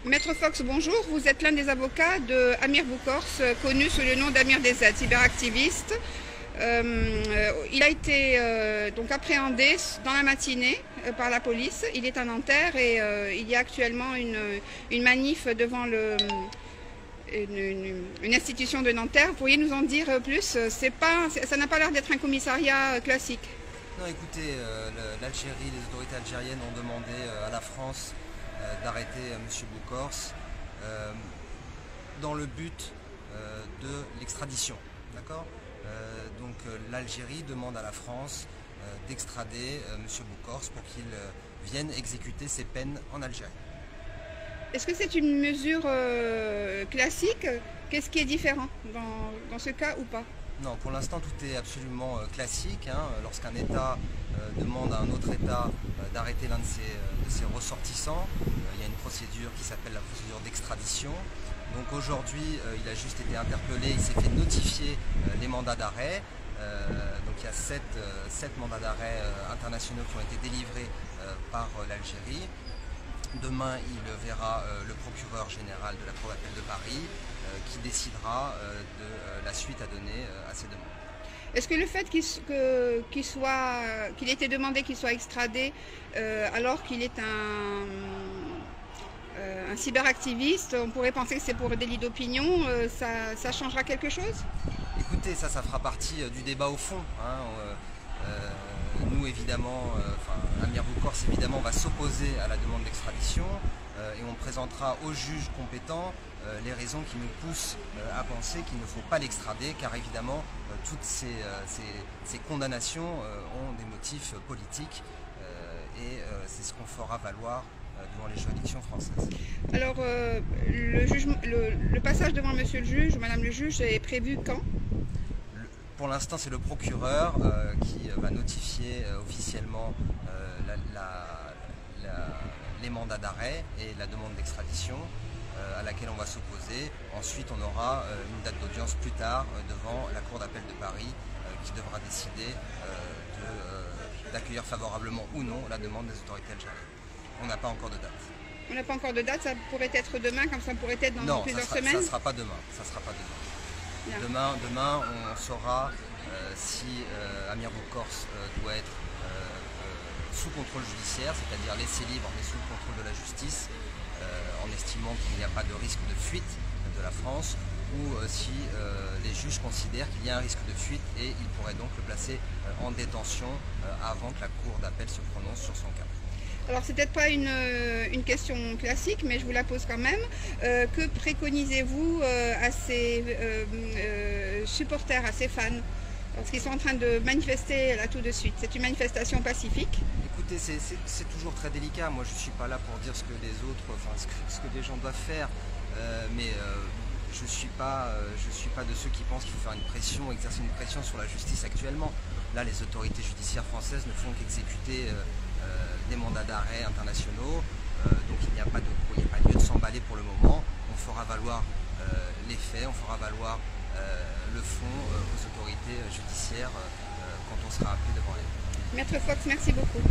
Maître Fox, bonjour. Vous êtes l'un des avocats de Amir Boukors, connu sous le nom d'Amir DZ, cyberactiviste. Il a été donc appréhendé dans la matinée par la police. Il est à Nanterre et il y a actuellement une manif devant une institution de Nanterre. Pourriez nous en dire plus? Ça n'a pas l'air d'être un commissariat classique. Non, écoutez, l'Algérie, les autorités algériennes ont demandé à la France d'arrêter M. Boukors dans le but de l'extradition. D'accord. Donc l'Algérie demande à la France d'extrader M. Boukors pour qu'il vienne exécuter ses peines en Algérie. Est-ce que c'est une mesure classique? Qu'est-ce qui est différent dans ce cas ou pas? Non, pour l'instant tout est absolument classique. Lorsqu'un État demande à un autre État d'arrêter l'un de ses ressortissants, il y a une procédure qui s'appelle la procédure d'extradition. Donc aujourd'hui, il a juste été interpellé, il s'est fait notifier les mandats d'arrêt. Donc il y a 7 mandats d'arrêt internationaux qui ont été délivrés par l'Algérie. Demain, il verra le procureur général de la Cour d'appel de Paris qui décidera de la suite à donner à ces demandes. Est-ce que le fait qu'il ait été demandé qu'il soit extradé alors qu'il est un cyberactiviste, on pourrait penser que c'est pour délit d'opinion, ça changera quelque chose? Écoutez, ça fera partie du débat au fond. Nous évidemment, Amir Boukors évidemment va s'opposer à la demande d'extradition et on présentera aux juges compétents les raisons qui nous poussent à penser qu'il ne faut pas l'extrader, car évidemment toutes ces condamnations ont des motifs politiques et c'est ce qu'on fera valoir devant les juridictions françaises. Alors le passage devant monsieur le juge ou madame le juge est prévu quand? Pour l'instant, c'est le procureur qui va notifier officiellement les mandats d'arrêt et la demande d'extradition à laquelle on va s'opposer. Ensuite, on aura une date d'audience plus tard devant la Cour d'appel de Paris qui devra décider d'accueillir favorablement ou non la demande des autorités algériennes. On n'a pas encore de date. On n'a pas encore de date, ça pourrait être demain, comme ça pourrait être dans plusieurs semaines? Non, ça ne sera pas demain. Ça sera pas demain. Demain, on saura si Amir Boukors doit être sous contrôle judiciaire, c'est-à-dire laissé libre mais sous le contrôle de la justice, en estimant qu'il n'y a pas de risque de fuite de la France, ou si les juges considèrent qu'il y a un risque de fuite et ils pourraient donc le placer en détention avant que la Cour d'appel se prononce sur son cas. Alors c'est peut-être pas une question classique, mais je vous la pose quand même. Que préconisez-vous à ces supporters, à ces fans, parce qu'ils sont en train de manifester là tout de suite? C'est une manifestation pacifique. Écoutez, c'est toujours très délicat. Moi je ne suis pas là pour dire ce que les autres, ce que les gens doivent faire, mais je ne suis pas de ceux qui pensent qu'il faut faire une pression, exercer une pression sur la justice actuellement. Là, les autorités judiciaires françaises ne font qu'exécuter des mandats d'arrêt internationaux, donc il n'y a pas lieu de s'emballer pour le moment. On fera valoir les faits, on fera valoir le fond aux autorités judiciaires quand on sera appelé devant elles. Maître Fox, merci beaucoup.